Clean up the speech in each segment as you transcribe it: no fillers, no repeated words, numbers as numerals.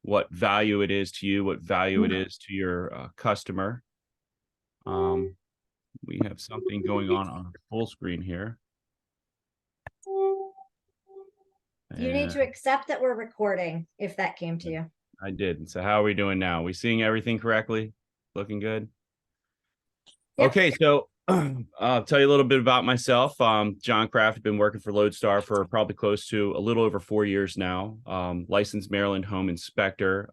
what value it is to you, what value it is to your customer. We have something going on full screen here. You need to accept that we're recording if that came to you. I did. So how are we doing now? We seeing everything correctly? Looking good? Yep. Okay, so I'll tell you a little bit about myself. John Kraft, I've been working for Lodestar for probably close to a little over 4 years now. Licensed Maryland home inspector.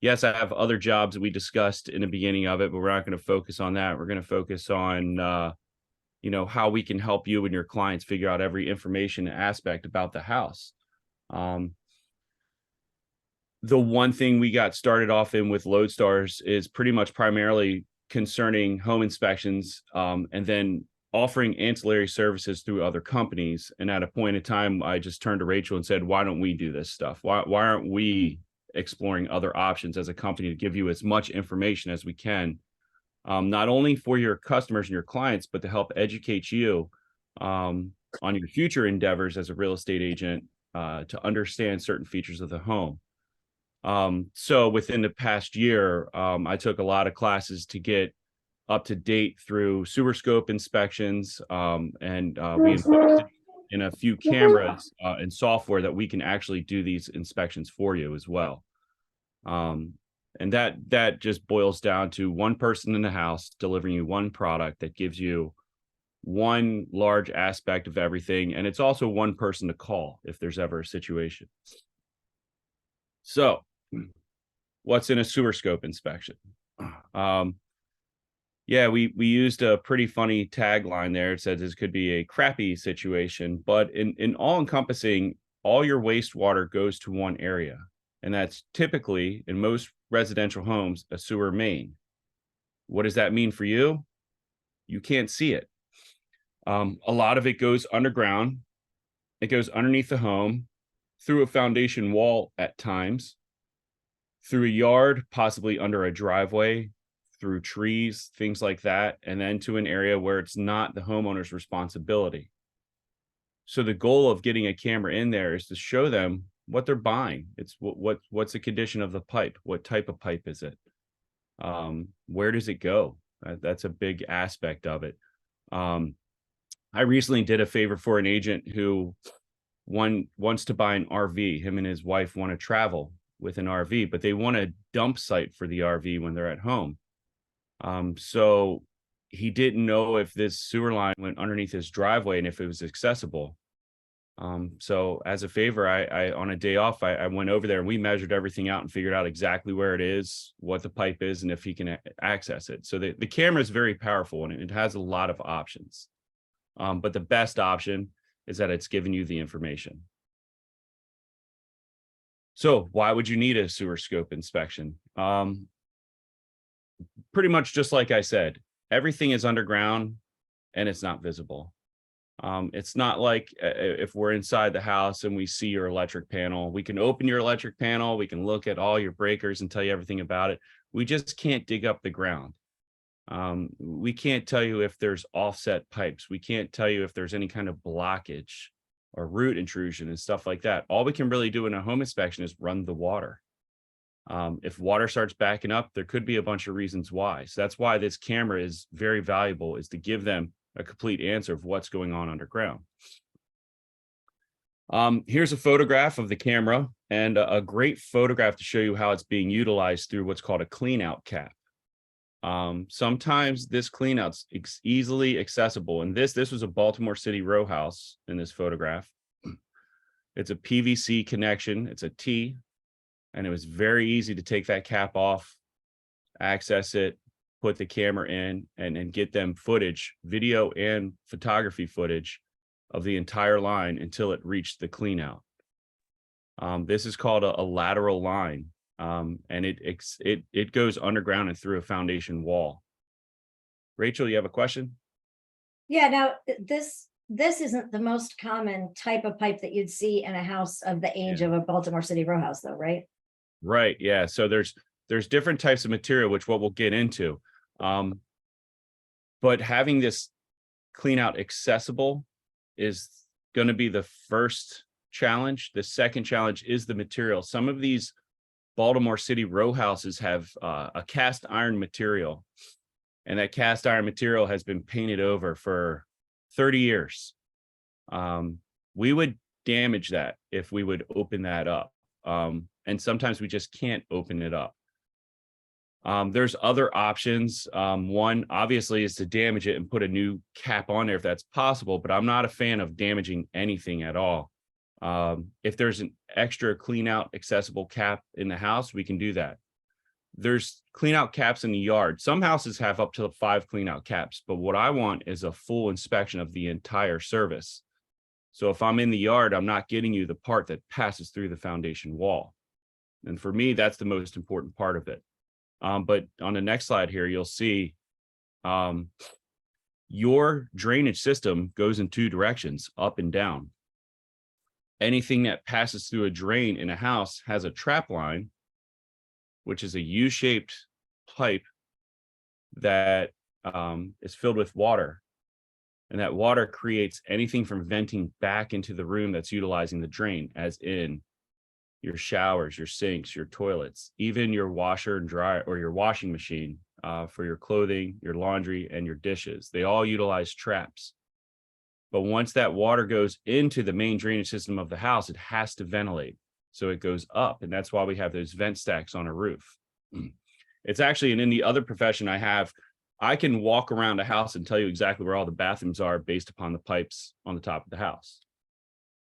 Yes, I have other jobs that we discussed in the beginning of it, but we're not going to focus on that. We're going to focus on how we can help you and your clients figure out every information aspect about the house. The one thing we got started off in with Lodestars is pretty much primarily concerning home inspections, and then offering ancillary services through other companies. And at a point in time, I just turned to Rachel and said, why don't we do this stuff? Why aren't we exploring other options as a company to give you as much information as we can, not only for your customers and your clients, but to help educate you on your future endeavors as a real estate agent, to understand certain features of the home. So within the past year, I took a lot of classes to get up to date through sewer scope inspections, and we invested in a few cameras and software that we can actually do these inspections for you as well. And that just boils down to one person in the house delivering you one product that gives you one large aspect of everything. And it's also one person to call if there's ever a situation. So what's in a sewer scope inspection? Yeah, we used a pretty funny tagline there. It says this could be a crappy situation, but in all encompassing, all your wastewater goes to one area. And that's typically, in most residential homes, a sewer main. What does that mean for you? You can't see it. A lot of it goes underground. It goes underneath the home, through a foundation wall at times, through a yard, possibly under a driveway, through trees, things like that, and then to an area where it's not the homeowner's responsibility. So the goal of getting a camera in there is to show them what they're buying. It's what's the condition of the pipe? What type of pipe is it? Where does it go? That's a big aspect of it. I recently did a favor for an agent who wants to buy an RV. Him and his wife want to travel with an RV, but they want a dump site for the RV when they're at home. So he didn't know if this sewer line went underneath his driveway and if it was accessible. So as a favor, I on a day off, I went over there and we measured everything out and figured out exactly where it is, what the pipe is, and if he can access it. So the camera is very powerful and it has a lot of options. But the best option is that it's giving you the information. So why would you need a sewer scope inspection? Pretty much just like I said, everything is underground and it's not visible. It's not like if we're inside the house and we see your electric panel, we can open your electric panel, we can look at all your breakers and tell you everything about it. We just can't dig up the ground. We can't tell you if there's offset pipes. We can't tell you if there's any kind of blockage or root intrusion and stuff like that. All we can really do in a home inspection is run the water. If water starts backing up, there could be a bunch of reasons why. So that's why this camera is very valuable, is to give them a complete answer of what's going on underground. Here's a photograph of the camera and a great photograph to show you how it's being utilized through what's called a clean out cap. Sometimes this clean out's easily accessible. And this was a Baltimore City row house in this photograph. It's a PVC connection. It's a T, and it was very easy to take that cap off, access it, put the camera in, and get them footage, video and photography footage of the entire line until it reached the clean out. This is called a lateral line. And it goes underground and through a foundation wall. Rachel, you have a question? Yeah, now this isn't the most common type of pipe that you'd see in a house of the age of a Baltimore City row house, though, right? Right. Yeah. So there's different types of material, which what we'll get into. But having this clean out accessible is going to be the first challenge. The second challenge is the material. Some of these Baltimore City row houses have a cast iron material, and that cast iron material has been painted over for 30 years. We would damage that if we would open that up. And sometimes we just can't open it up. There's other options. One obviously is to damage it and put a new cap on there if that's possible, but I'm not a fan of damaging anything at all. If there's an extra clean out accessible cap in the house, we can do that. There's clean out caps in the yard. Some houses have up to 5 clean out caps, but what I want is a full inspection of the entire service. So if I'm in the yard, I'm not getting you the part that passes through the foundation wall. And for me, that's the most important part of it. But on the next slide here, you'll see your drainage system goes in 2 directions, up and down. Anything that passes through a drain in a house has a trap line, which is a U-shaped pipe that is filled with water. And that water creates anything from venting back into the room that's utilizing the drain, as in your showers, your sinks, your toilets, even your washer and dryer or your washing machine for your clothing, your laundry, and your dishes. They all utilize traps. But once that water goes into the main drainage system of the house, it has to ventilate. So it goes up. And that's why we have those vent stacks on a roof. It's actually, and in the other profession I can walk around a house and tell you exactly where all the bathrooms are based upon the pipes on the top of the house,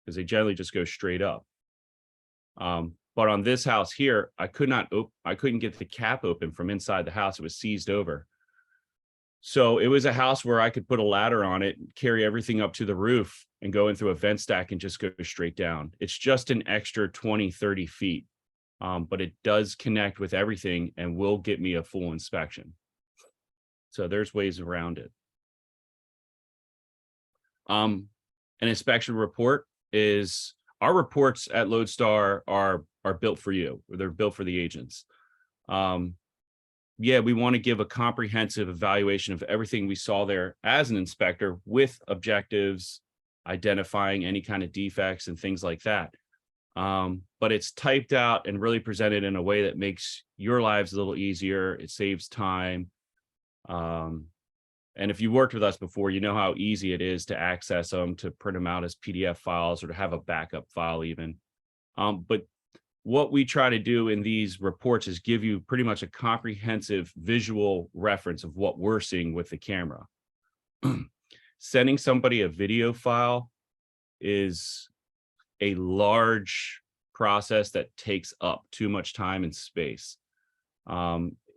because they generally just go straight up. But on this house here, I couldn't get the cap open from inside the house. It was seized over. So it was a house where I could put a ladder on it, carry everything up to the roof and go in through a vent stack and just go straight down. It's just an extra 20, 30 feet. But it does connect with everything and will get me a full inspection. So there's ways around it. An inspection report is, our reports at Lodestar are built for you, or they're built for the agents. Yeah, we want to give a comprehensive evaluation of everything we saw there as an inspector, with objectives, identifying any kind of defects and things like that. But it's typed out and really presented in a way that makes your lives a little easier. It saves time. And if you worked with us before, you know how easy it is to access them, to print them out as PDF files, or to have a backup file even. But what we try to do in these reports is give you pretty much a comprehensive visual reference of what we're seeing with the camera. Sending somebody a video file is a large process that takes up too much time and space.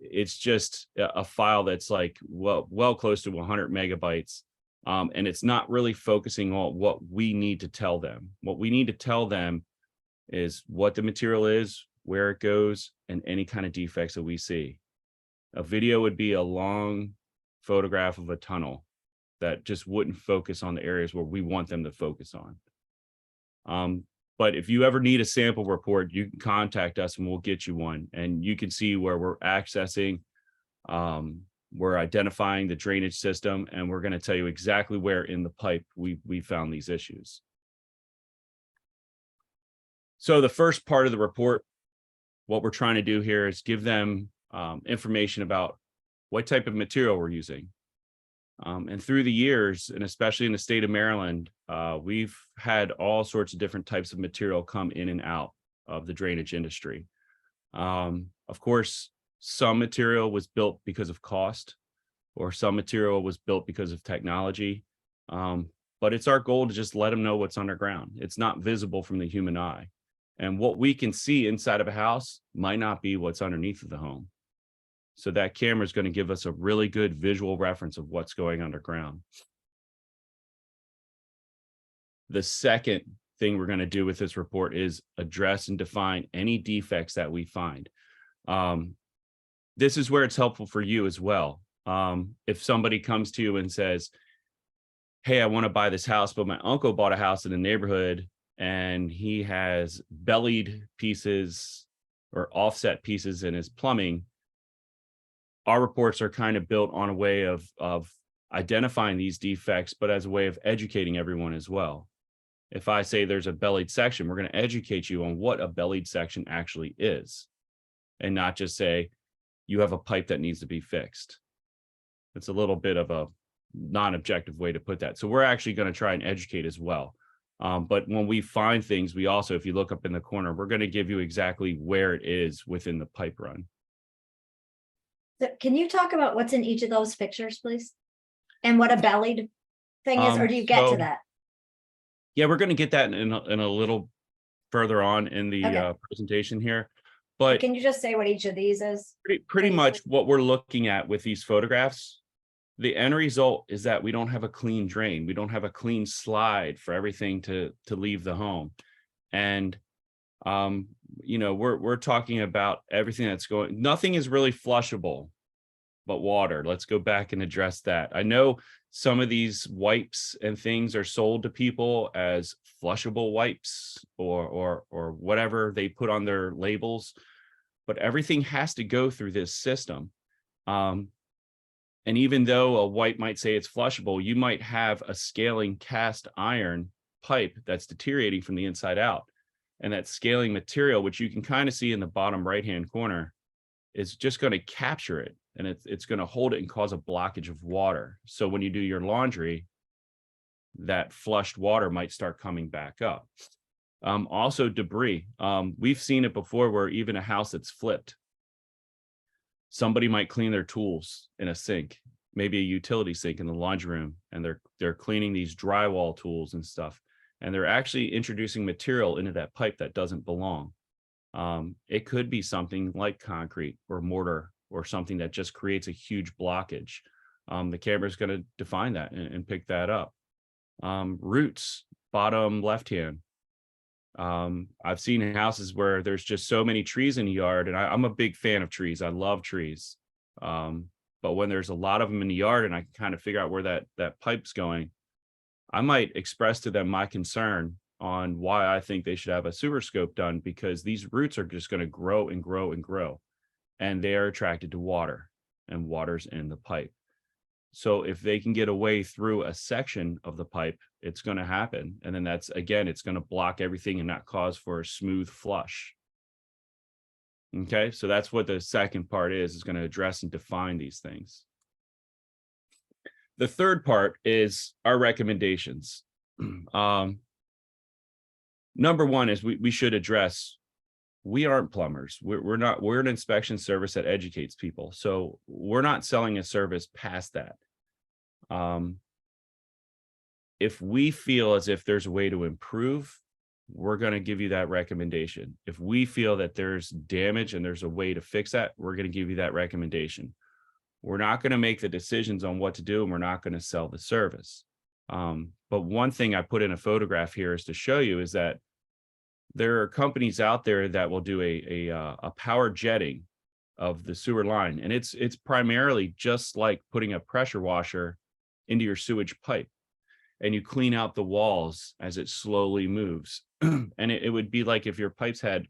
It's just a file that's like well close to 100 megabytes. And it's not really focusing on what we need to tell them. What we need to tell them is what the material is, where it goes, and any kind of defects that we see. A video would be a long photograph of a tunnel that just wouldn't focus on the areas where we want them to focus on. But if you ever need a sample report, you can contact us and we'll get you one. And you can see where we're accessing, we're identifying the drainage system, and we're going to tell you exactly where in the pipe we found these issues. So the first part of the report, what we're trying to do here is give them information about what type of material we're using. And through the years, and especially in the state of Maryland, we've had all sorts of different types of material come in and out of the drainage industry. Of course, some material was built because of cost, or some material was built because of technology. But it's our goal to just let them know what's underground. It's not visible from the human eye. And what we can see inside of a house might not be what's underneath of the home. So that camera is going to give us a really good visual reference of what's going underground. The second thing we're going to do with this report is address and define any defects that we find. This is where it's helpful for you as well. If somebody comes to you and says, hey, I want to buy this house, but my uncle bought a house in the neighborhood and he has bellied pieces or offset pieces in his plumbing. Our reports are kind of built on a way of identifying these defects, but as a way of educating everyone as well. If I say there's a bellied section, we're going to educate you on what a bellied section actually is. and not just say you have a pipe that needs to be fixed. It's a little bit of a non-objective way to put that. So we're actually going to try and educate as well. But when we find things, we also, if you look up in the corner, we're going to give you exactly where it is within the pipe run. So can you talk about what's in each of those pictures, please? And what a bellied thing is, or do you get So- to that? Yeah, we're going to get that in a little further on in the Okay. presentation here. But Can you just say what each of these is? pretty please? much what we're looking at with these photographs, the end result is that we don't have a clean drain. We don't have a clean slide for everything to leave the home. And you know, we're talking about everything that's going, nothing is really flushable but water. Let's go back and address that. I know some of these wipes and things are sold to people as flushable wipes or whatever they put on their labels, but everything has to go through this system. And even though a wipe might say it's flushable, you might have a scaling cast iron pipe that's deteriorating from the inside out. And that scaling material, which you can kind of see in the bottom right-hand corner, is just going to capture it, and it's going to hold it and cause a blockage of water. So when you do your laundry, that flushed water might start coming back up. Also debris. We've seen it before where even a house that's flipped, somebody might clean their tools in a sink, maybe a utility sink in the laundry room, and they're cleaning these drywall tools and stuff, and they're actually introducing material into that pipe that doesn't belong. It could be something like concrete or mortar or something that just creates a huge blockage. The camera is going to define that and pick that up. Roots, bottom left hand. I've seen houses where there's just so many trees in the yard, and I'm a big fan of trees. I love trees. But when there's a lot of them in the yard and I can kind of figure out where that pipe's going, I might express to them my concern on why I think they should have a sewer scope done, because these roots are just going to grow and grow and grow, and they are attracted to water, and water's in the pipe. So if they can get away through a section of the pipe, it's going to happen. And then that's, again, it's going to block everything and not cause for a smooth flush. Okay, so that's what the second part is going to address and define these things. The third part is our recommendations. Number one is we should address, we aren't plumbers. We're an inspection service that educates people. So we're not selling a service past that. If we feel as if there's a way to improve, we're going to give you that recommendation. If we feel that there's damage and there's a way to fix that, we're going to give you that recommendation. We're not going to make the decisions on what to do, and we're not going to sell the service. But one thing I put in a photograph here is to show you is that there are companies out there that will do a power jetting of the sewer line. And it's primarily just like putting a pressure washer into your sewage pipe, and you clean out the walls as it slowly moves. And it would be like if your pipes had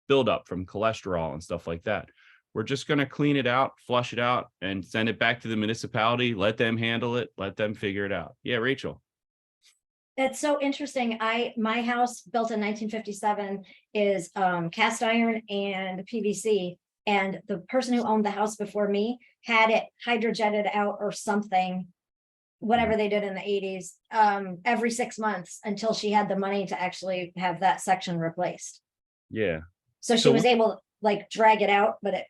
buildup from cholesterol and stuff like that. We're just going to clean it out, flush it out, and send it back to the municipality. Let them handle it. Let them figure it out. Yeah, Rachel. That's so interesting. My house built in 1957 is cast iron and PVC. And the person who owned the house before me had it hydrojetted out or something, whatever they did in the 80s, every 6 months until she had the money to actually have that section replaced. Yeah. So she was able to like drag it out, but it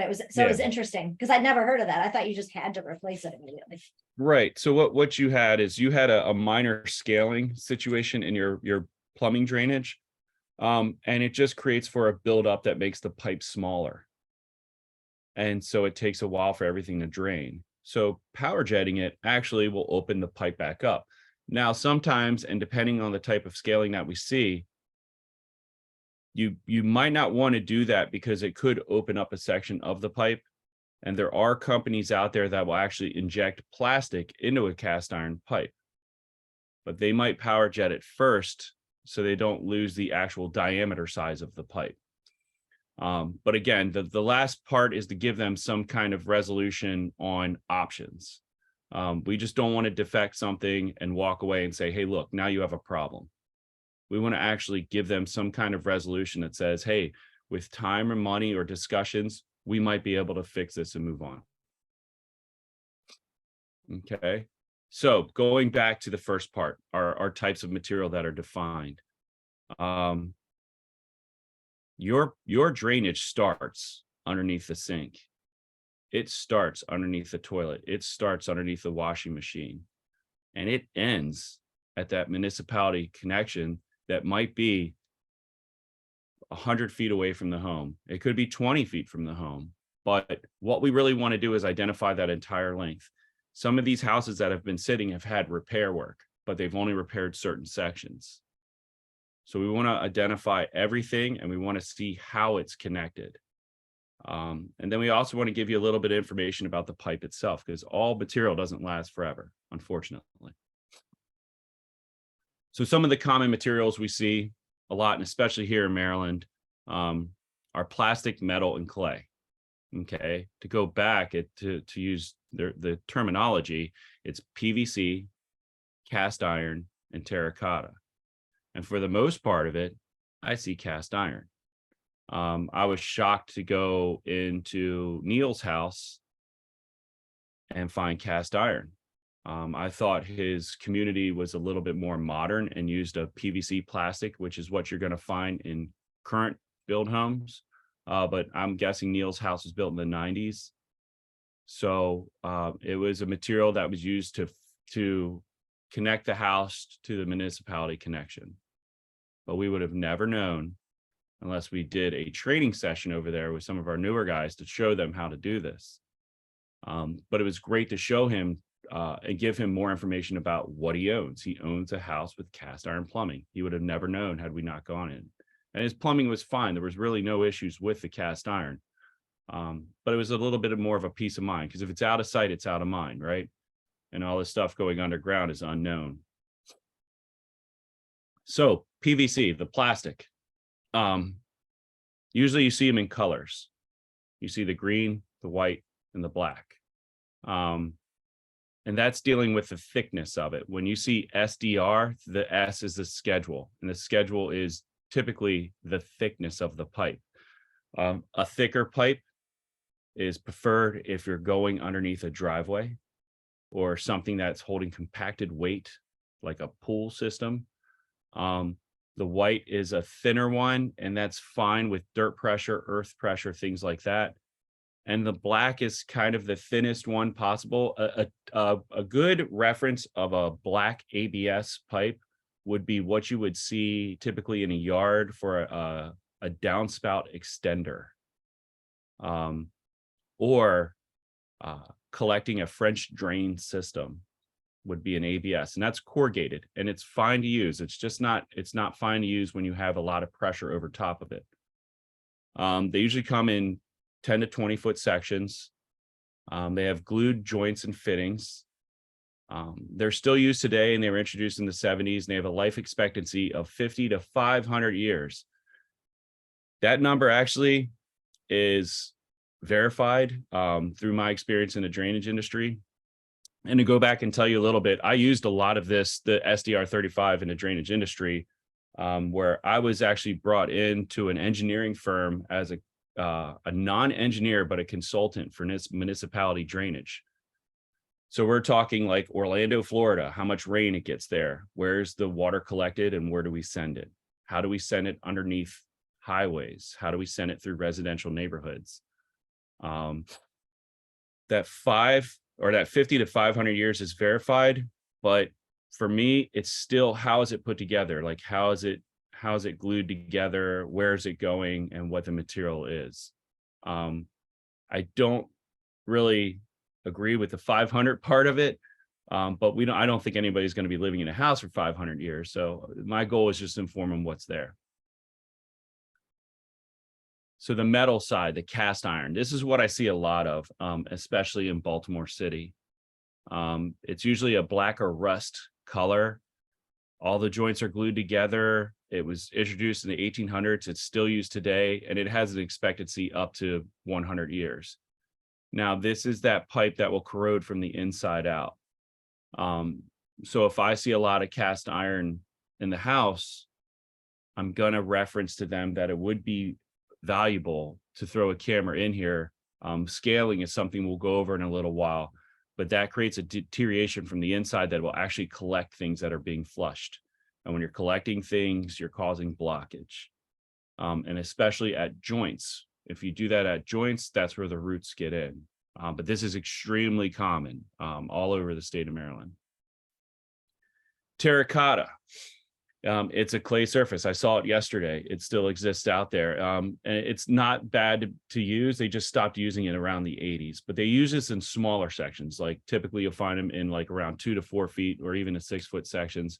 was, so it was Yeah. interesting because I'd never heard of that. I thought you just had to replace it immediately. Right. So what you had is you had a minor scaling situation in your plumbing drainage. And it just creates for a buildup that makes the pipe smaller. And so it takes a while for everything to drain. So power jetting it actually will open the pipe back up. Now, sometimes, and depending on the type of scaling that we see, you might not want to do that because it could open up a section of the pipe. And there are companies out there that will actually inject plastic into a cast iron pipe, but they might power jet it first so they don't lose the actual diameter size of the pipe. But again, the last part is to give them some kind of resolution on options. We just don't want to defect something and walk away and say, hey, look, now you have a problem. We want to actually give them some kind of resolution that says, hey, with time or money or discussions, we might be able to fix this and move on. Okay. So going back to the first part, our types of material that are defined. Your drainage starts underneath the sink. It starts underneath the toilet. It starts underneath the washing machine. And it ends at that municipality connection that might be 100 feet away from the home. It could be 20 feet from the home. But what we really want to do is identify that entire length. Some of these houses that have been sitting have had repair work, but they've only repaired certain sections. So we want to identify everything and we want to see how it's connected. And then we also want to give you a little bit of information about the pipe itself, because all material doesn't last forever, unfortunately. So some of the common materials we see a lot, and especially here in Maryland, are plastic, metal, and clay. Okay, to go back to use the terminology, it's PVC, cast iron, and terracotta. And for the most part of it, I see cast iron. I was shocked to go into Neil's house and find cast iron. I thought his community was a little bit more modern and used a PVC plastic, which is what you're going to find in current build homes. But I'm guessing Neil's house was built in the 90s. So it was a material that was used to connect the house to the municipality connection. But we would have never known unless we did a training session over there with some of our newer guys to show them how to do this. But it was great to show him and give him more information about what he owns. He owns a house with cast iron plumbing. He would have never known had we not gone in. And his plumbing was fine. There was really no issues with the cast iron. But it was a little bit more of a peace of mind, because if it's out of sight, it's out of mind, right? And all this stuff going underground is unknown. So PVC, the plastic, usually you see them in colors. You see the green, the white, and the black. And that's dealing with the thickness of it. When you see SDR, the S is the schedule, and the schedule is typically the thickness of the pipe. A thicker pipe is preferred if you're going underneath a driveway or something that's holding compacted weight, like a pool system. The white is a thinner one, and that's fine with dirt pressure, earth pressure, things like that. And the black is kind of the thinnest one possible. A good reference of a black ABS pipe would be what you would see typically in a yard for a downspout extender, or collecting a French drain system would be an ABS, and that's corrugated, and it's fine to use. It's not fine to use when you have a lot of pressure over top of it. They usually come in 10 to 20 foot sections. They have glued joints and fittings. They're still used today, and they were introduced in the 70s, and they have a life expectancy of 50 to 500 years. That number actually is verified through my experience in the drainage industry. And to go back and tell you a little bit, I used a lot of this, the SDR 35 in the drainage industry, where I was actually brought into an engineering firm as a non-engineer, but a consultant for municipality drainage. So we're talking like Orlando, Florida, how much rain it gets there, where's the water collected, and where do we send it? How do we send it underneath highways? How do we send it through residential neighborhoods? That 50 to 500 years is verified, but for me, it's still, how is it put together? Like, how is it glued together? Where is it going, and what the material is? I don't really agree with the 500 part of it, but I don't think anybody's going to be living in a house for 500 years. So my goal is just to inform them what's there. So the metal side, the cast iron, this is what I see a lot of, especially in Baltimore City. It's usually a black or rust color. All the joints are glued together. It was introduced in the 1800s. It's still used today, and it has an expectancy up to 100 years. Now, this is that pipe that will corrode from the inside out. So if I see a lot of cast iron in the house, I'm going to reference to them that it would be valuable to throw a camera in here. Scaling is something we'll go over in a little while, but that creates a deterioration from the inside that will actually collect things that are being flushed. And when you're collecting things, you're causing blockage. And especially at joints. If you do that at joints, that's where the roots get in. But this is extremely common all over the state of Maryland. Terracotta. It's a clay surface. I saw it yesterday. It still exists out there. And it's not bad to use. They just stopped using it around the 80s, but they use this in smaller sections. Like typically you'll find them in like around 2 to 4 feet or even a 6-foot sections.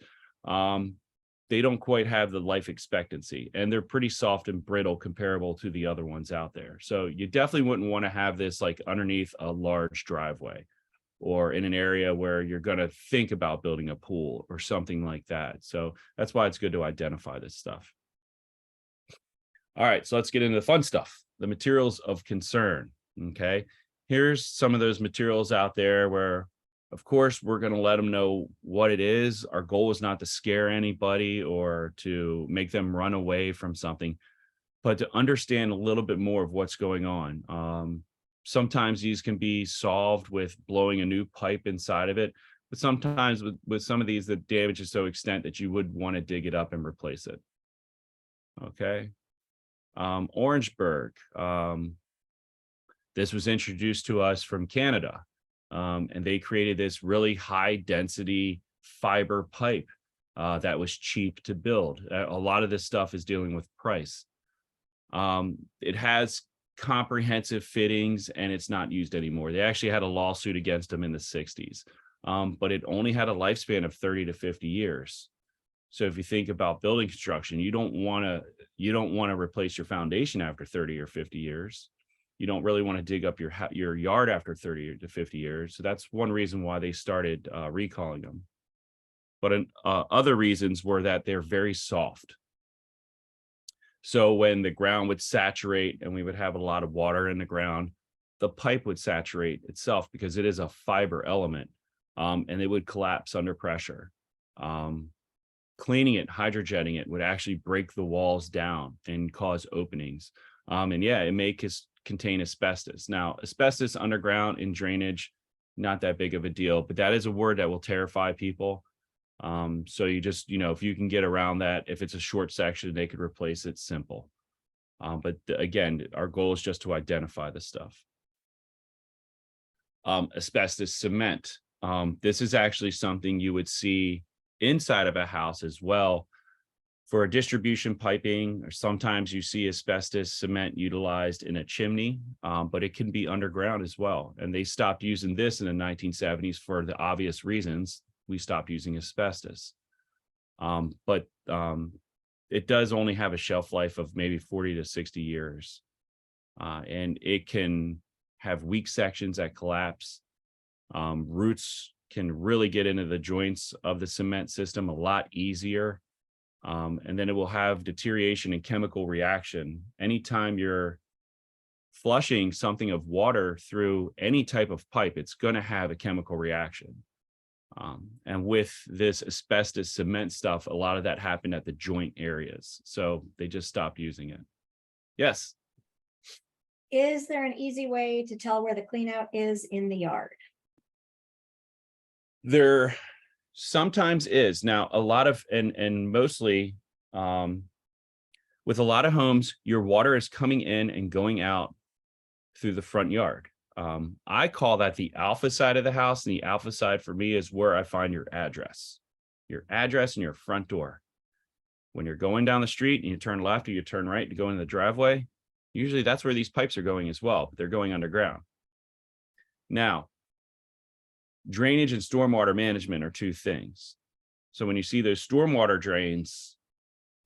They don't quite have the life expectancy, and they're pretty soft and brittle comparable to the other ones out there. So you definitely wouldn't want to have this like underneath a large driveway or in an area where you're going to think about building a pool or something like that. So that's why it's good to identify this stuff. All right, so let's get into the fun stuff, the materials of concern. Okay, here's some of those materials out there where, of course, we're going to let them know what it is. Our goal is not to scare anybody or to make them run away from something, but to understand a little bit more of what's going on. Sometimes these can be solved with blowing a new pipe inside of it, but sometimes with some of these, the damage is so extent that you would want to dig it up and replace it. Okay. Orangeburg. This was introduced to us from Canada. And they created this really high density fiber pipe that was cheap to build. A lot of this stuff is dealing with price. It has comprehensive fittings and it's not used anymore. They actually had a lawsuit against them in the 60s, but it only had a lifespan of 30 to 50 years. So if you think about building construction, you don't want to replace your foundation after 30 or 50 years. You don't really want to dig up your yard after 30 to 50 years. So that's one reason why they started recalling them. But other reasons were that they're very soft. So when the ground would saturate and we would have a lot of water in the ground, the pipe would saturate itself because it is a fiber element, and it would collapse under pressure. Cleaning it, hydrojetting it would actually break the walls down and cause openings. And yeah, it may contain asbestos. Now, asbestos underground in drainage, not that big of a deal, but that is a word that will terrify people. So you just, if you can get around that, if it's a short section, they could replace it, simple. But again, our goal is just to identify the stuff. Asbestos cement. This is actually something you would see inside of a house as well. For a distribution piping, or sometimes you see asbestos cement utilized in a chimney, but it can be underground as well. And they stopped using this in the 1970s for the obvious reasons. We stopped using asbestos. But it does only have a shelf life of maybe 40 to 60 years. And it can have weak sections that collapse. Roots can really get into the joints of the cement system a lot easier. And then it will have deterioration and chemical reaction. Anytime you're flushing something of water through any type of pipe, it's going to have a chemical reaction. And with this asbestos cement stuff, a lot of that happened at the joint areas. So they just stopped using it. Yes. Is there an easy way to tell where the clean out is in the yard? There sometimes is. Now, a lot of, and mostly with a lot of homes, your water is coming in and going out through the front yard. I call that the alpha side of the house. And the alpha side for me is where I find your address and your front door. When you're going down the street and you turn left or you turn right to go into the driveway, usually that's where these pipes are going as well, but they're going underground. Now, drainage and stormwater management are two things. So when you see those stormwater drains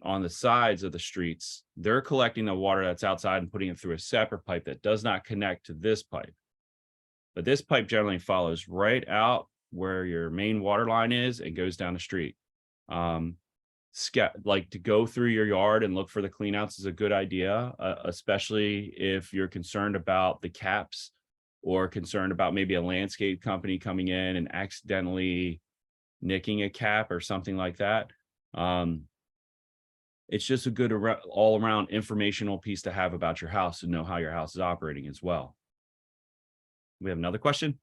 on the sides of the streets, they're collecting the water that's outside and putting it through a separate pipe that does not connect to this pipe. But this pipe generally follows right out where your main water line is and goes down the street. Like to go through your yard and look for the cleanouts is a good idea, especially if you're concerned about the caps or concerned about maybe a landscape company coming in and accidentally nicking a cap or something like that. it's just a good all around informational piece to have about your house and know how your house is operating as well. We have another question.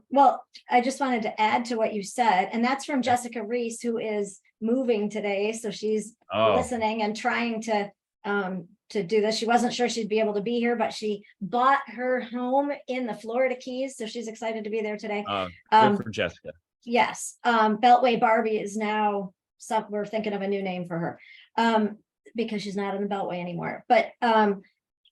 Well, I just wanted to add to what you said, and that's from Jessica Reese, who is moving today. So she's listening and trying to do this. She wasn't sure she'd be able to be here, but she bought her home in the Florida Keys. So she's excited to be there today. Good for Jessica. Yes. Beltway Barbie is now we're thinking of a new name for her. Because she's not in the Beltway anymore. But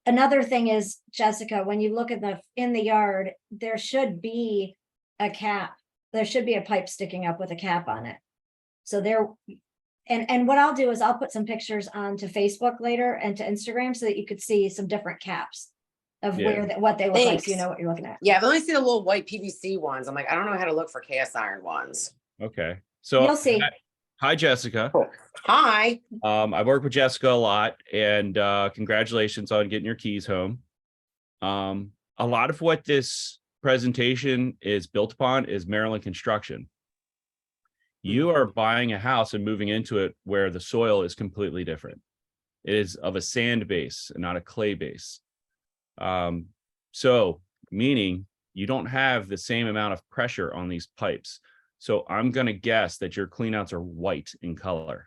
another thing is, Jessica, when you look at in the yard, there should be a cap. There should be a pipe sticking up with a cap on it. So there, and what I'll do is I'll put some pictures onto Facebook later and to Instagram so that you could see some different caps of what they look like, so you know what you're looking at. Yeah, I've only seen the little white PVC ones. I'm like, I don't know how to look for cast iron ones. Okay. So you'll see. Hi, Jessica. Cool. Hi. I work with Jessica a lot, and congratulations on getting your keys home. A lot of what this presentation is built upon is Maryland construction. You are buying a house and moving into it where the soil is completely different. It is of a sand base and not a clay base. So meaning you don't have the same amount of pressure on these pipes. So I'm going to guess that your cleanouts are white in color.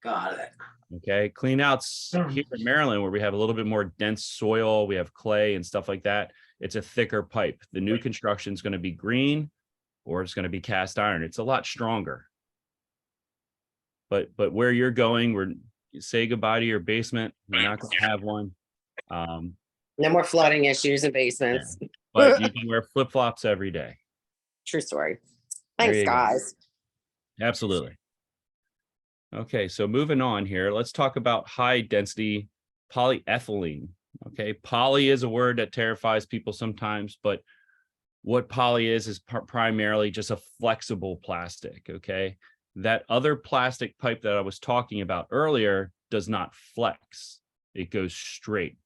Got it. Okay. Cleanouts here in Maryland, where we have a little bit more dense soil, we have clay and stuff like that. It's a thicker pipe. The new construction is going to be green, or it's going to be cast iron. It's a lot stronger. But where you're going, say goodbye to your basement. You're not going to have one. No more flooding issues in basements. Yeah. But you can wear flip-flops every day. True story. Thanks, guys. Absolutely. Okay, so moving on here, let's talk about high density polyethylene. Okay, poly is a word that terrifies people sometimes, but what poly is primarily just a flexible plastic. Okay, that other plastic pipe that I was talking about earlier does not flex, it goes straight.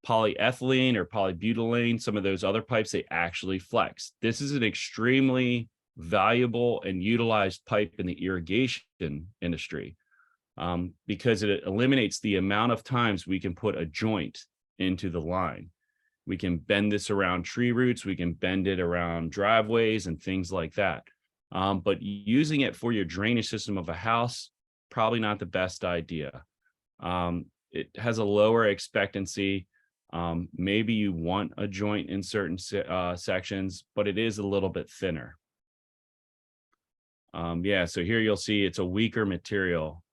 Polyethylene or polybutylene, some of those other pipes, they actually flex. This is an extremely valuable and utilized pipe in the irrigation industry because it eliminates the amount of times we can put a joint into the line. We can bend this around tree roots, we can bend it around driveways and things like that. But using it for your drainage system of a house, probably not the best idea. It has a lower expectancy. Maybe you want a joint in certain sections, but it is a little bit thinner. So here you'll see it's a weaker material,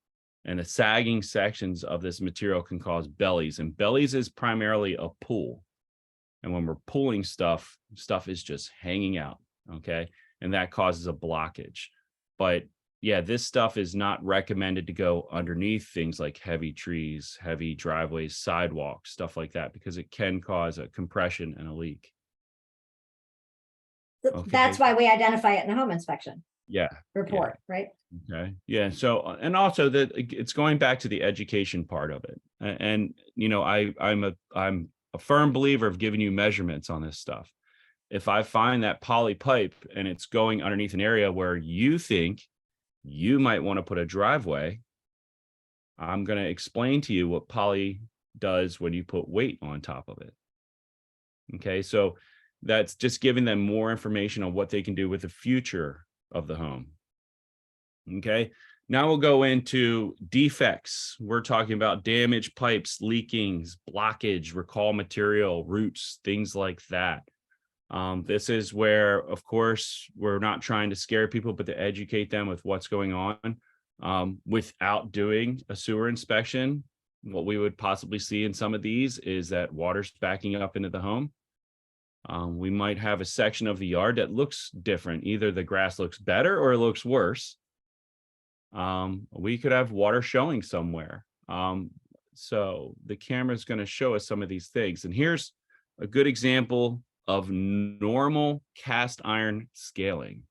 and the sagging sections of this material can cause bellies, and bellies is primarily a pull. And when we're pulling stuff is just hanging out, okay? And that causes a blockage. But yeah, this stuff is not recommended to go underneath things like heavy trees, heavy driveways, sidewalks, stuff like that, because it can cause a compression and a leak. Okay. That's why we identify it in the home inspection report, right? Okay. Yeah. So, and also that it's going back to the education part of it. And, you know, I'm a firm believer of giving you measurements on this stuff. If I find that poly pipe and it's going underneath an area where you think you might want to put a driveway, I'm going to explain to you what poly does when you put weight on top of it. Okay. So that's just giving them more information on what they can do with the future of the home. Okay. Now we'll go into defects. We're talking about damaged pipes, leakings, blockage, recall material, roots, things like that. This is where, of course, we're not trying to scare people, but to educate them with what's going on. Without doing a sewer inspection, what we would possibly see in some of these is that water's backing up into the home. We might have a section of the yard that looks different. Either the grass looks better or it looks worse. We could have water showing somewhere. So the camera is going to show us some of these things. And here's a good example of normal cast iron scaling.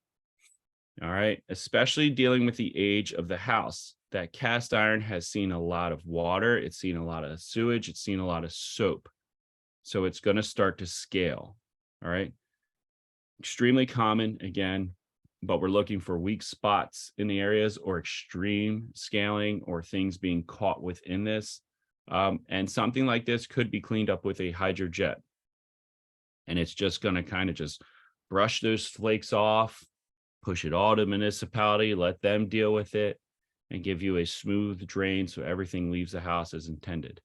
All right, especially dealing with the age of the house. That cast iron has seen a lot of water, it's seen a lot of sewage, it's seen a lot of soap. So it's going to start to scale. All right. Extremely common. Again, but we're looking for weak spots in the areas or extreme scaling or things being caught within this. And something like this could be cleaned up with a hydrojet. And it's just going to kind of just brush those flakes off, push it all to municipality, let them deal with it, and give you a smooth drain so everything leaves the house as intended.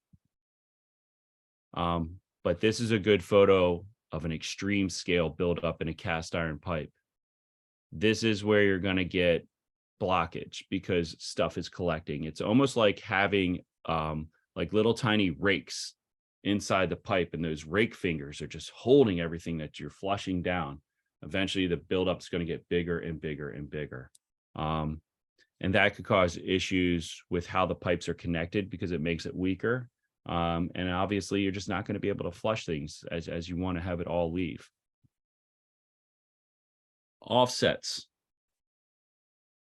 But this is a good photo of an extreme scale buildup in a cast iron pipe. This is where you're going to get blockage because stuff is collecting. It's almost like having like little tiny rakes inside the pipe, and those rake fingers are just holding everything that you're flushing down. Eventually the buildup is going to get bigger and bigger and bigger. And that could cause issues with how the pipes are connected because it makes it weaker. And obviously you're just not going to be able to flush things as you want to have it all leave. Offsets.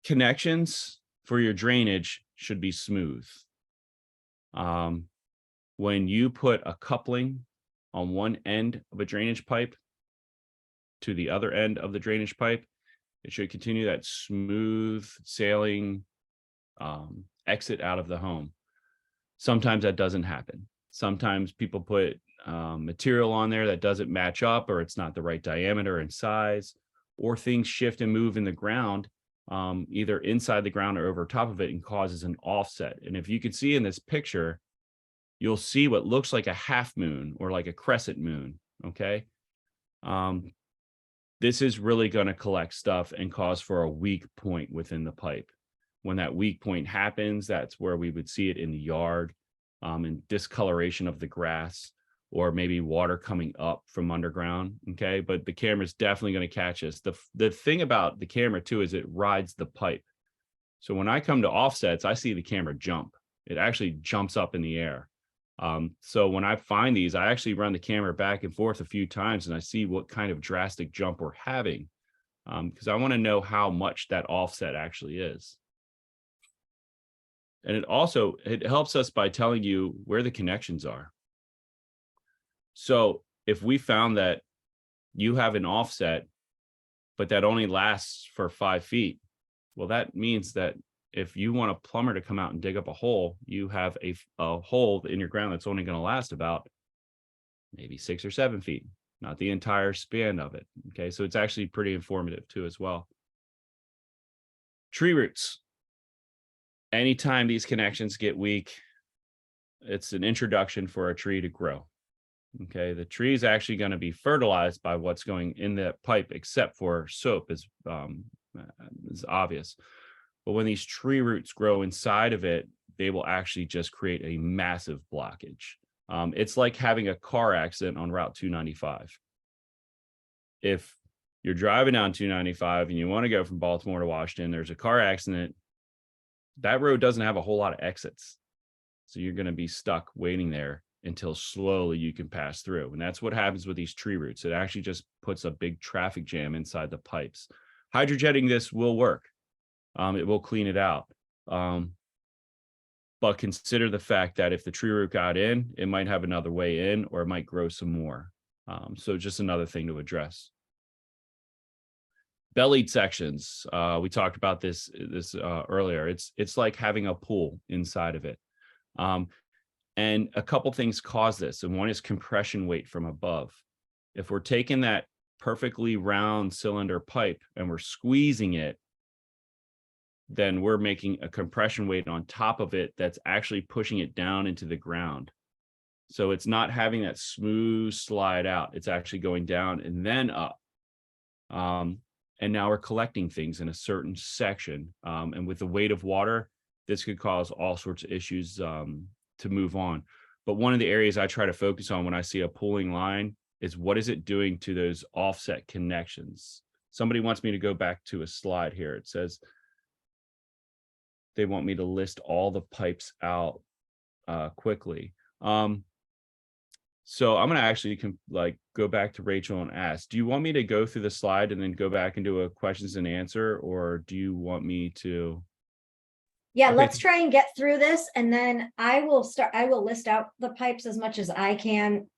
Connections for your drainage should be smooth. When you put a coupling on one end of a drainage pipe to the other end of the drainage pipe, it should continue that smooth sailing exit out of the home. Sometimes that doesn't happen. Sometimes people put material on there that doesn't match up, or it's not the right diameter and size, or things shift and move in the ground, either inside the ground or over top of it, and causes an offset. And if you can see in this picture, you'll see what looks like a half moon or like a crescent moon, okay? This is really going to collect stuff and cause for a weak point within the pipe. When that weak point happens, that's where we would see it in the yard, and discoloration of the grass, or maybe water coming up from underground, okay? But the camera's definitely going to catch us. The thing about the camera too is it rides the pipe. So when I come to offsets, I see the camera jump. It actually jumps up in the air. So when I find these, I actually run the camera back and forth a few times and I see what kind of drastic jump we're having, because I want to know how much that offset actually is. And it helps us by telling you where the connections are. So if we found that you have an offset, but that only lasts for 5 feet, well, that means that if you want a plumber to come out and dig up a hole, you have a hole in your ground that's only going to last about maybe 6 or 7 feet, not the entire span of it. Okay, so it's actually pretty informative too as well. Tree roots. Anytime these connections get weak, it's an introduction for a tree to grow. Okay, the tree is actually going to be fertilized by what's going in the pipe, except for soap, is obvious. But when these tree roots grow inside of it, they will actually just create a massive blockage. It's like having a car accident on Route 295. If you're driving down 295 and you want to go from Baltimore to Washington, there's a car accident. That road doesn't have a whole lot of exits. So you're going to be stuck waiting there until slowly you can pass through. And that's what happens with these tree roots. It actually just puts a big traffic jam inside the pipes. Hydrojetting this will work. It will clean it out. But consider the fact that if the tree root got in, it might have another way in, or it might grow some more. So just another thing to address. Bellied sections. We talked about this earlier. It's like having a pool inside of it. And a couple things cause this. And one is compression weight from above. If we're taking that perfectly round cylinder pipe and we're squeezing it, then we're making a compression weight on top of it that's actually pushing it down into the ground. So it's not having that smooth slide out. It's actually going down and then up. And now we're collecting things in a certain section. And with the weight of water, this could cause all sorts of issues to move on. But one of the areas I try to focus on when I see a pooling line is what is it doing to those offset connections? Somebody wants me to go back to a slide here. It says they want me to list all the pipes out quickly. So I'm going to actually go back to Rachel and ask, do you want me to go through the slide and then go back and do a questions and answer, or do you want me to? Yeah, Okay. let's try and get through this, and then I will list out the pipes as much as I can,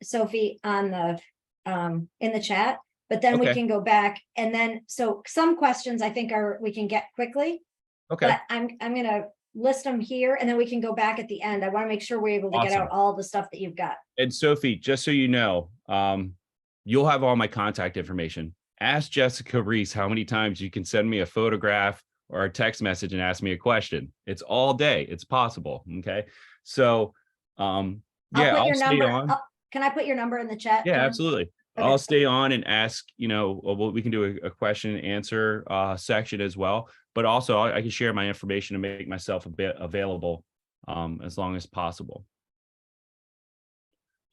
Sophie, on the in the chat. but then we Okay. can go back and then, so some questions I think we can get quickly, Okay. but I'm gonna list them here and then we can go back at the end. I want to make sure we're able to get out Awesome. all the stuff that you've got. And Sophie, just so you know, you'll have all my contact information. Ask Jessica Reese how many times you can send me a photograph or a text message and ask me a question. It's all day. It's possible. Okay. So, yeah, I'll put I'll your stay number. on. Can I put your number in the chat? Yeah, John? absolutely. Okay. I'll stay on and ask, well, we can do a question and answer section as well. But also I can share my information and make myself a bit available as long as possible.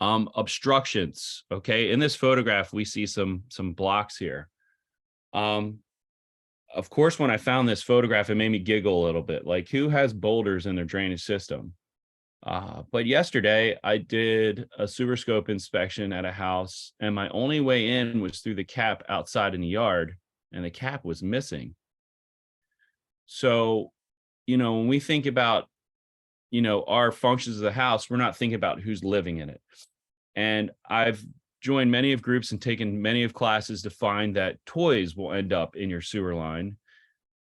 Obstructions. Okay. In this photograph, we see some blocks here. Of course, when I found this photograph, it made me giggle a little bit. Like, who has boulders in their drainage system? But yesterday I did a sewer scope inspection at a house, and my only way in was through the cap outside in the yard, and the cap was missing. So, when we think about, our functions of the house, we're not thinking about who's living in it. And I've joined many of groups and taken many of classes to find that toys will end up in your sewer line.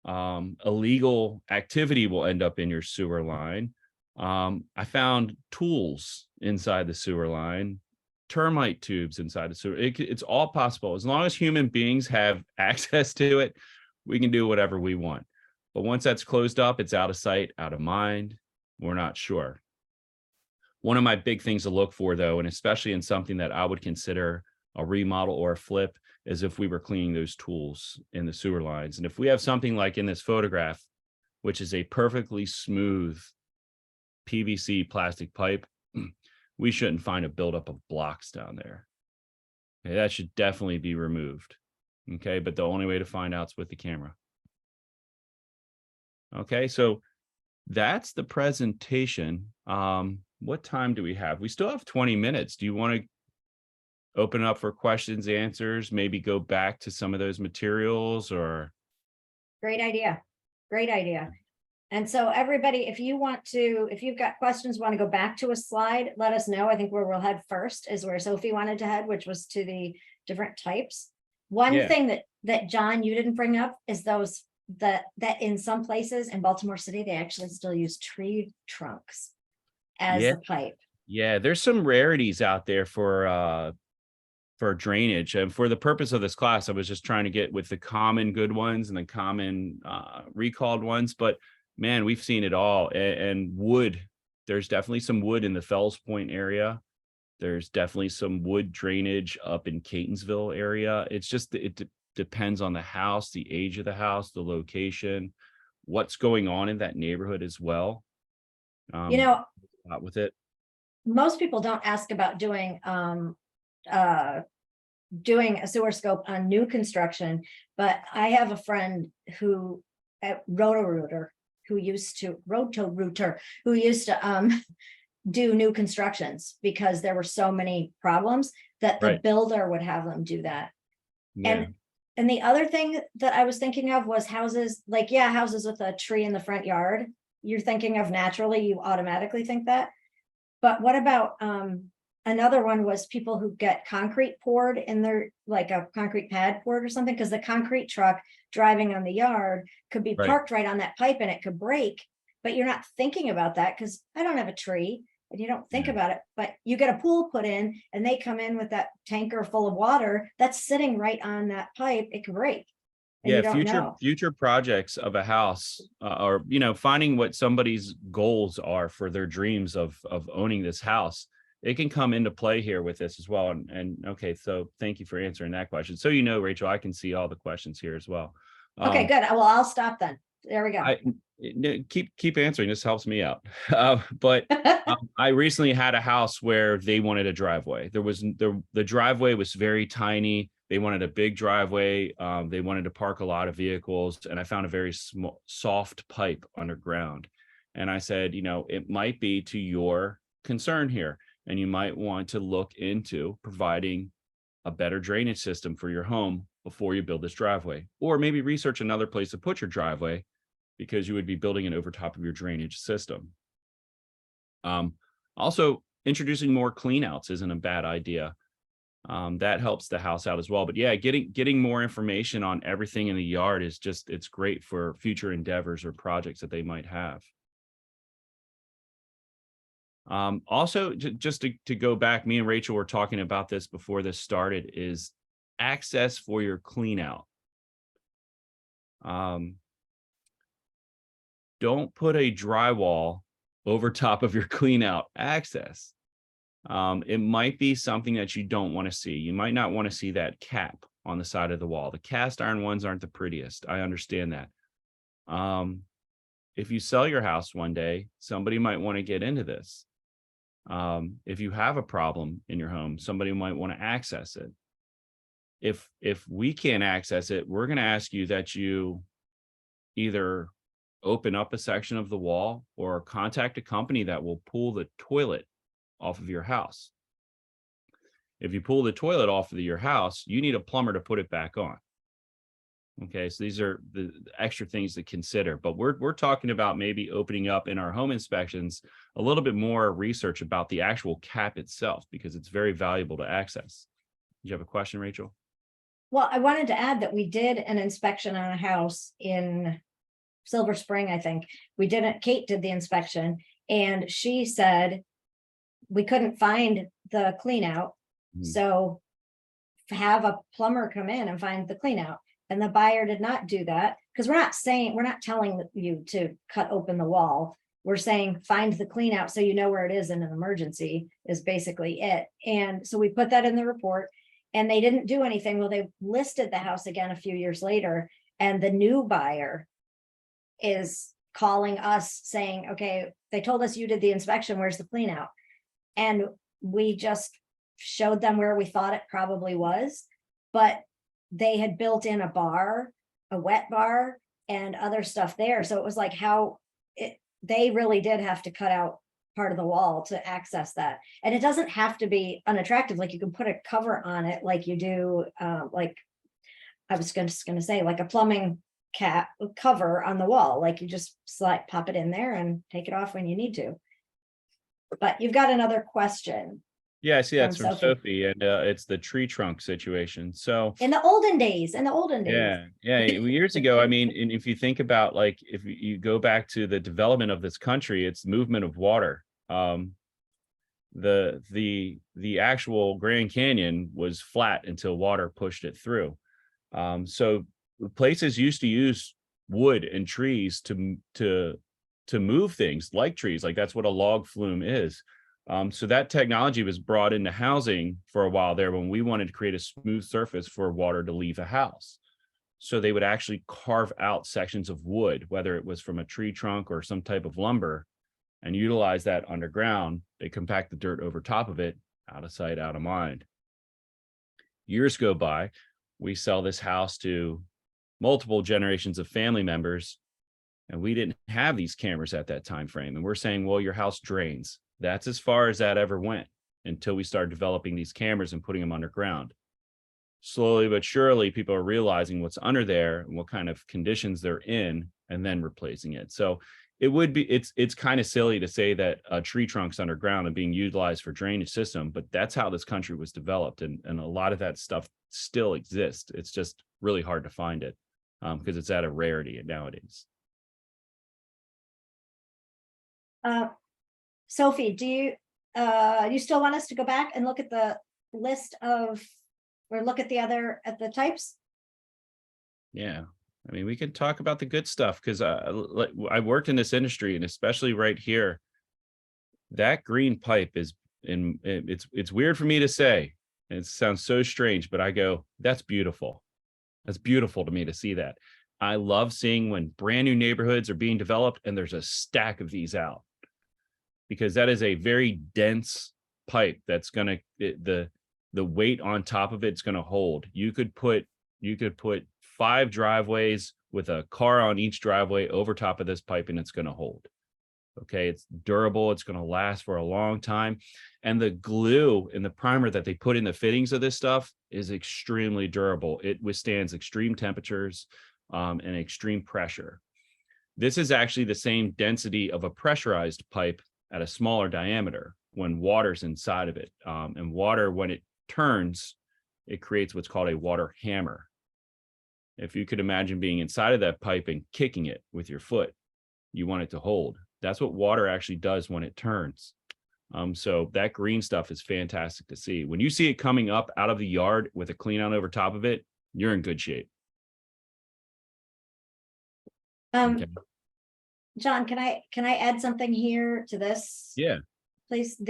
Illegal activity will end up in your sewer line. I found tools inside the sewer line, termite tubes inside the sewer. It's all possible. As long as human beings have access to it, we can do whatever we want. But once that's closed up, it's out of sight, out of mind. We're not sure. One of my big things to look for, though, and especially in something that I would consider a remodel or a flip, is if we were cleaning those tools in the sewer lines. And if we have something like in this photograph, which is a perfectly smooth PVC plastic pipe, we shouldn't find a buildup of blocks down there. Okay, that should definitely be removed. Okay, but the only way to find out is with the camera. Okay, so that's the presentation. What time do we have? We still have 20 minutes. Do you want to open up for questions, answers, maybe go back to some of those materials, or? Great idea. Great idea. And so everybody, if you've got questions, want to go back to a slide, let us know. I think where we'll head first is where Sophie wanted to head, which was to the different types. One thing that John, you didn't bring up is that in some places in Baltimore City, they actually still use tree trunks as the pipe. Yeah, there's some rarities out there for drainage. And for the purpose of this class, I was just trying to get with the common good ones and the common recalled ones. But man, we've seen it all. And wood, there's definitely some wood in the Fells Point area. There's definitely some wood drainage up in Catonsville area. It's just, it depends on the house, the age of the house, the location, what's going on in that neighborhood as well. With it. Most people don't ask about doing a sewer scope on new construction, but I have a friend who at Roto-Rooter who used to do new constructions because there were so many problems that the builder would have them do that. Yeah. And the other thing that I was thinking of was houses, houses with a tree in the front yard. You're thinking of naturally, you automatically think that. But what about another one was people who get concrete poured in their, like a concrete pad poured or something, because the concrete truck driving on the yard could be parked right on that pipe and it could break. But you're not thinking about that because I don't have a tree and you don't think about it. But you get a pool put in and they come in with that tanker full of water that's sitting right on that pipe. It could break. Future projects of a house, or finding what somebody's goals are for their dreams of owning this house, it can come into play here with this as well. And okay, so thank you for answering that question. So Rachel, I can see all the questions here as well. Okay, good. Well, I'll stop then. There we go. Keep answering. This helps me out. But I recently had a house where they wanted a driveway. The driveway was very tiny. They wanted a big driveway. They wanted to park a lot of vehicles, and I found a very small, soft pipe underground. And I said, it might be to your concern here, and you might want to look into providing a better drainage system for your home before you build this driveway, or maybe research another place to put your driveway because you would be building it over top of your drainage system. Also, introducing more cleanouts isn't a bad idea. That helps the house out as well. But yeah, getting more information on everything in the yard is just, it's great for future endeavors or projects that they might have. Also, just to go back, me and Rachel were talking about this before this started, is access for your clean out. Don't put a drywall over top of your clean out access. It might be something that you don't want to see. You might not want to see that cap on the side of the wall. The cast iron ones aren't the prettiest. I understand that. If you sell your house one day, somebody might want to get into this. If you have a problem in your home, somebody might want to access it. If we can't access it, we're going to ask you that you either open up a section of the wall or contact a company that will pull the toilet off of your house. If you pull the toilet off of your house, you need a plumber to put it back on. Okay, so these are the extra things to consider, but we're talking about maybe opening up in our home inspections a little bit more research about the actual cap itself, because it's very valuable to access. Do you have a question, Rachel? Well, I wanted to add that we did an inspection on a house in Silver Spring, I think. We didn't, Kate did the inspection, and she said we couldn't find the clean out. So have a plumber come in and find the clean out. And the buyer did not do that, because we're not telling you to cut open the wall. We're saying find the clean out so you know where it is in an emergency is basically it. And so we put that in the report, and they didn't do anything. Well, they listed the house again a few years later, and the new buyer is calling us saying, okay, they told us you did the inspection, where's the clean out? And we just showed them where we thought it probably was, but they had built in a bar, a wet bar, and other stuff there. So it was like they really did have to cut out part of the wall to access that. And it doesn't have to be unattractive. Like you can put a cover on it, like you do, like I was just going to say, like a plumbing cap cover on the wall. Like you just pop it in there and take it off when you need to. But you've got another question. Yeah, I see that's from Sophie. Sophie, and it's the tree trunk situation. So In the olden days, yeah, years ago, I mean, and if you think about, like, if you go back to the development of this country, it's movement of water. The actual Grand Canyon was flat until water pushed it through. So places used to use wood and trees to move things, like trees, like that's what a log flume is. So that technology was brought into housing for a while there when we wanted to create a smooth surface for water to leave a house. So they would actually carve out sections of wood, whether it was from a tree trunk or some type of lumber, and utilize that underground. They compact the dirt over top of it, out of sight, out of mind. Years go by, we sell this house to multiple generations of family members, and we didn't have these cameras at that time frame. And we're saying, well, your house drains. That's as far as that ever went until we started developing these cameras and putting them underground. Slowly but surely, people are realizing what's under there and what kind of conditions they're in, and then replacing it. So it's kind of silly to say that tree trunks underground are being utilized for drainage system, but that's how this country was developed. And a lot of that stuff still exists. It's just really hard to find it because it's at a rarity nowadays. Sophie, do you still want us to go back and look at the list of, or look at the types? Yeah, I mean, we can talk about the good stuff, because I worked in this industry, and especially right here, that green pipe is it's weird for me to say, and it sounds so strange, but I go, that's beautiful. That's beautiful to me to see that. I love seeing when brand new neighborhoods are being developed and there's a stack of these out, because that is a very dense pipe that's going to, the weight on top of it's going to hold. You could put 5 driveways with a car on each driveway over top of this pipe, and it's going to hold. Okay, it's durable, it's going to last for a long time. And the glue and the primer that they put in the fittings of this stuff is extremely durable. It withstands extreme temperatures and extreme pressure. This is actually the same density of a pressurized pipe at a smaller diameter when water's inside of it. And water, when it turns, it creates what's called a water hammer. If you could imagine being inside of that pipe and kicking it with your foot, you want it to hold. That's what water actually does when it turns. So that green stuff is fantastic to see. When you see it coming up out of the yard with a clean out over top of it, you're in good shape. Okay. John, can I add something here to this? Yeah. Please,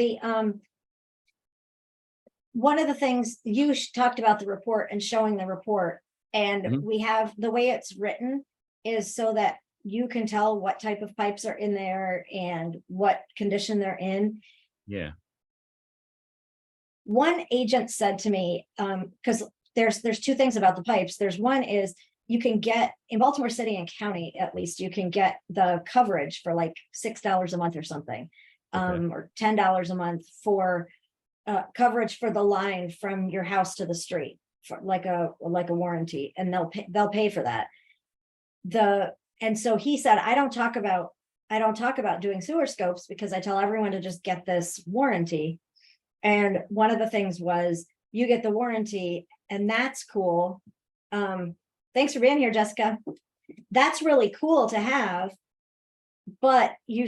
one of the things you talked about the report and showing the report, and Mhm. we have the way it's written is so that you can tell what type of pipes are in there and what condition they're in. Yeah. One agent said to me, because there's two things about the pipes. There's one is you can get in Baltimore City and County, at least you can get the coverage for like $6 a month or something, Okay. or $10 a month for coverage for the line from your house to the street, for like a warranty, and they'll pay for that. And so he said, I don't talk about doing sewer scopes because I tell everyone to just get this warranty. And one of the things was you get the warranty, and that's cool. Thanks for being here, Jessica. That's really cool to have, but you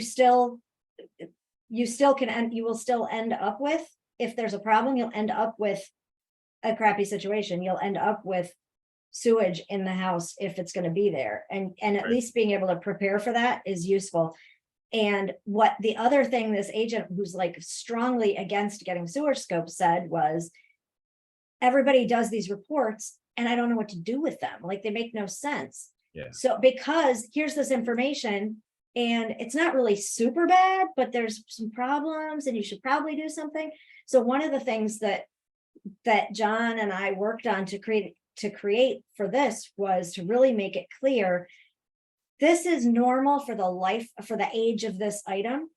will still end up with, if there's a problem, you'll end up with a crappy situation. You'll end up with sewage in the house if it's going to be there. And at Right. least being able to prepare for that is useful. And what the other thing this agent who's like strongly against getting sewer scopes said was, everybody does these reports and I don't know what to do with them. Like, they make no sense. Yeah. So because here's this information and it's not really super bad, but there's some problems and you should probably do something. So one of the things that John and I worked on to create for this was to really make it clear, this is normal for the age of this item.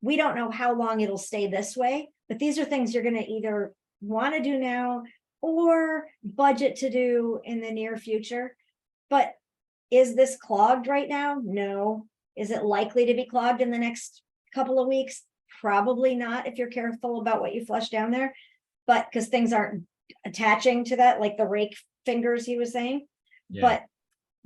We don't know how long it'll stay this way, but these are things you're going to either want to do now or budget to do in the near future. But is this clogged right now? No. Is it likely to be clogged in the next couple of weeks? Probably not, if you're careful about what you flush down there, but because things aren't attaching to that, like the rake fingers he was saying. Yeah.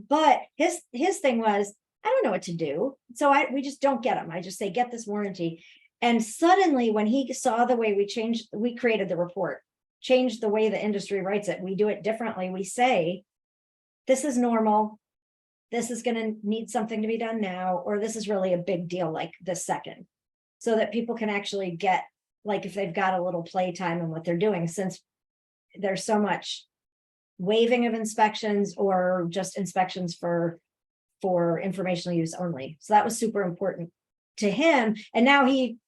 But his thing was, I don't know what to do. So we just don't get them. I just say, get this warranty. And suddenly when he saw the way we created the report, changed the way the industry writes it, we do it differently. We say, this is normal. This is going to need something to be done now, or this is really a big deal, like this second, so that people can actually get, like, if they've got a little playtime in what they're doing, since there's so much waiving of inspections or just inspections for informational use only. So that was super important to him. And now he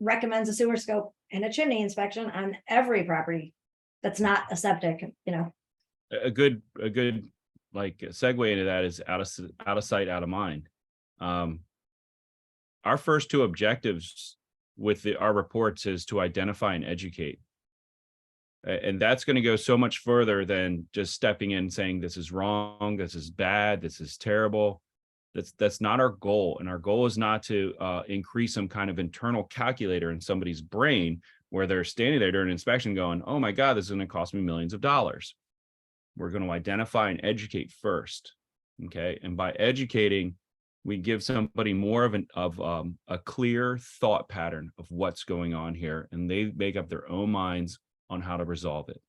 recommends a sewer scope and a chimney inspection on every property that's not a septic, A good like segue into that is out of sight, out of mind. Our first two objectives with our reports is to identify and educate. And that's going to go so much further than just stepping in and saying, this is wrong, this is bad, this is terrible. That's not our goal. And our goal is not to increase some kind of internal calculator in somebody's brain where they're standing there during inspection going, oh my God, this is going to cost me millions of dollars. We're going to identify and educate first. Okay. And by educating, we give somebody more of a clear thought pattern of what's going on here. And they make up their own minds on how to resolve it.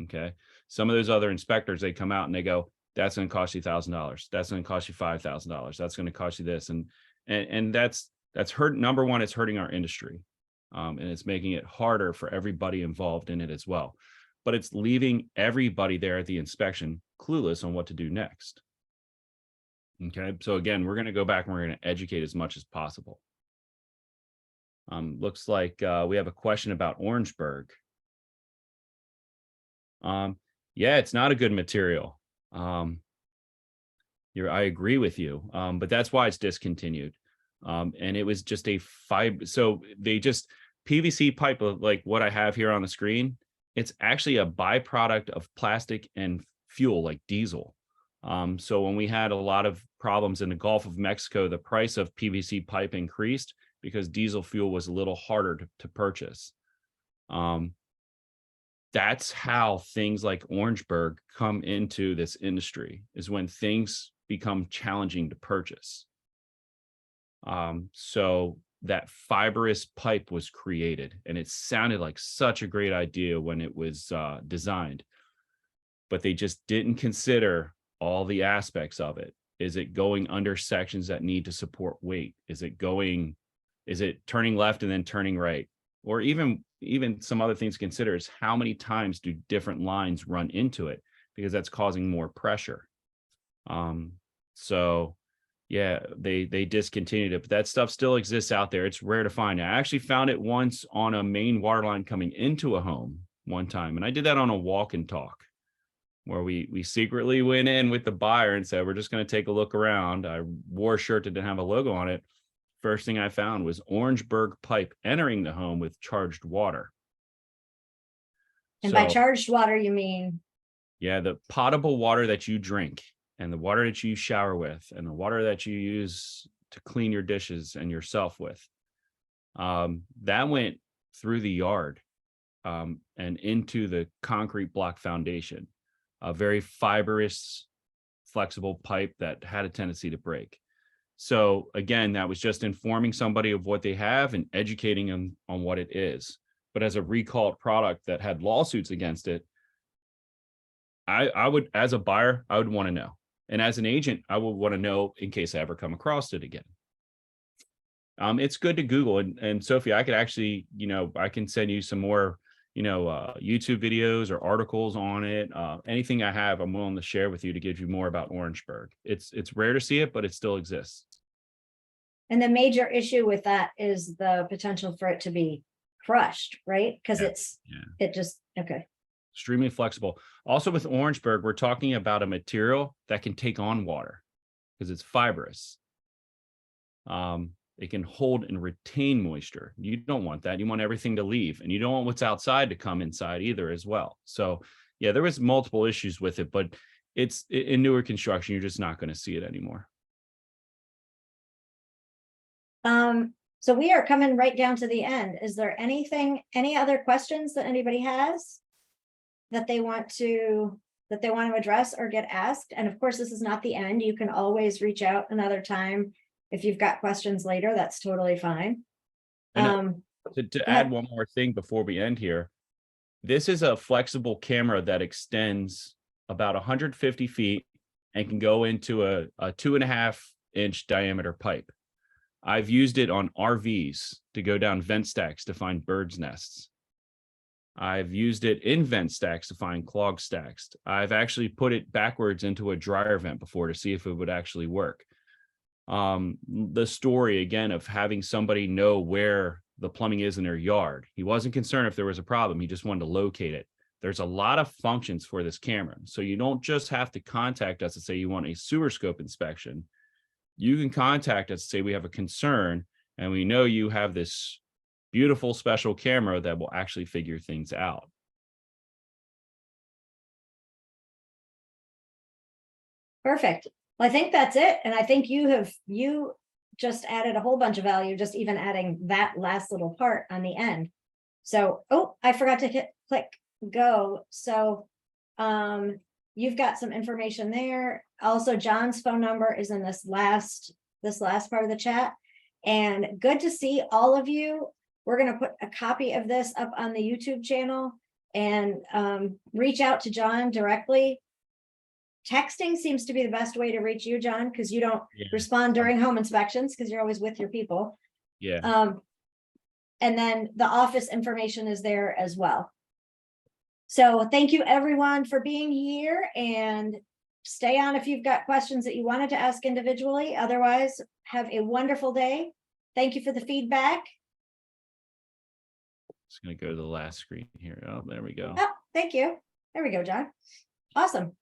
Okay. Some of those other inspectors, they come out and they go, that's going to cost you $1,000. That's going to cost you $5,000. That's going to cost you this. And that's hurt. Number one, it's hurting our industry. And it's making it harder for everybody involved in it as well. But it's leaving everybody there at the inspection clueless on what to do next. Okay. So again, we're going to go back and we're going to educate as much as possible. Looks like we have a question about Orangeburg. Yeah, it's not a good material. I agree with you. But that's why it's discontinued. And it was just a fiber. So PVC pipe, like what I have here on the screen, it's actually a byproduct of plastic and fuel, like diesel. So when we had a lot of problems in the Gulf of Mexico, the price of PVC pipe increased because diesel fuel was a little harder to purchase. that's how things like Orangeburg come into this industry, is when things become challenging to purchase. So that fibrous pipe was created, and it sounded like such a great idea when it was designed, but they just didn't consider all the aspects of it. Is it going under sections that need to support weight? Is it turning left and then turning right? Or even some other things to consider is how many times do different lines run into it, because that's causing more pressure. So yeah, they discontinued it, but that stuff still exists out there. It's rare to find. I actually found it once on a main water line coming into a home one time, and I did that on a walk and talk, where we secretly went in with the buyer and said, we're just going to take a look around. I wore a shirt that didn't have a logo on it. First thing I found was Orangeburg pipe entering the home with charged water. And by So, charged water, you mean, yeah, the potable water that you drink, and the water that you shower with, and the water that you use to clean your dishes and yourself with, that went through the yard and into the concrete block foundation, a very fibrous, flexible pipe that had a tendency to break. So again, that was just informing somebody of what they have and educating them on what it is. But as a recalled product that had lawsuits against it, I would, as a buyer, I would want to know. And as an agent, I would want to know in case I ever come across it again. It's good to Google. And Sophie, I could actually, I can send you some more, YouTube videos or articles on it. Anything I have, I'm willing to share with you to give you more about Orangeburg. It's rare to see it, but it still exists. and the major issue with that is the potential for it to be crushed, right? Because Yeah. it just, okay. Extremely flexible. Also with Orangeburg, we're talking about a material that can take on water because it's fibrous. It can hold and retain moisture. You don't want that. You want everything to leave, and you don't want what's outside to come inside either as well. So yeah, there was multiple issues with it, but it's in newer construction, you're just not going to see it anymore. So we are coming right down to the end. Is there any other questions that anybody has that they want to address or get asked? And of course, this is not the end. You can always reach out another time. If you've got questions later, that's totally fine. And to add one more thing before we end here, this is a flexible camera that extends about 150 feet and can go into a 2.5-inch diameter pipe. I've used it on RVs to go down vent stacks to find birds' nests. I've used it in vent stacks to find clog stacks. I've actually put it backwards into a dryer vent before to see if it would actually work. The story again of having somebody know where the plumbing is in their yard. He wasn't concerned if there was a problem. He just wanted to locate it. There's a lot of functions for this camera. So you don't just have to contact us and say you want a sewer scope inspection. You can contact us and say we have a concern and we know you have this beautiful special camera that will actually figure things out. Perfect. Well, I think that's it. And I think you just added a whole bunch of value, just even adding that last little part on the end. So, oh, I forgot to click go. So, you've got some information there. Also, John's phone number is in this last part of the chat. And good to see all of you. We're going to put a copy of this up on the YouTube channel and reach out to John directly. Texting seems to be the best way to reach you, John, because you don't respond during home inspections because you're always with your people. Yeah. And then the office information is there as well. So thank you everyone for being here, and stay on if you've got questions that you wanted to ask individually. Otherwise, have a wonderful day. Thank you for the feedback. Just going to go to the last screen here. Oh, there we go. Oh, thank you. There we go, John. Awesome.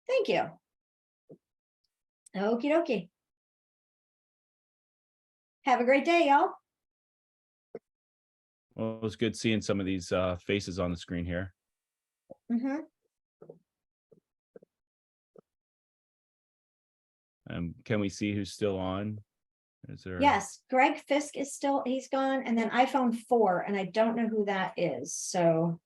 Thank you. Okie dokie. Have a great day, y'all. Well, it was good seeing some of these faces on the screen here. Can we see who's still on? Is there? Yes, Greg Fisk is still, he's gone, and then iPhone 4, and I don't know who that is. So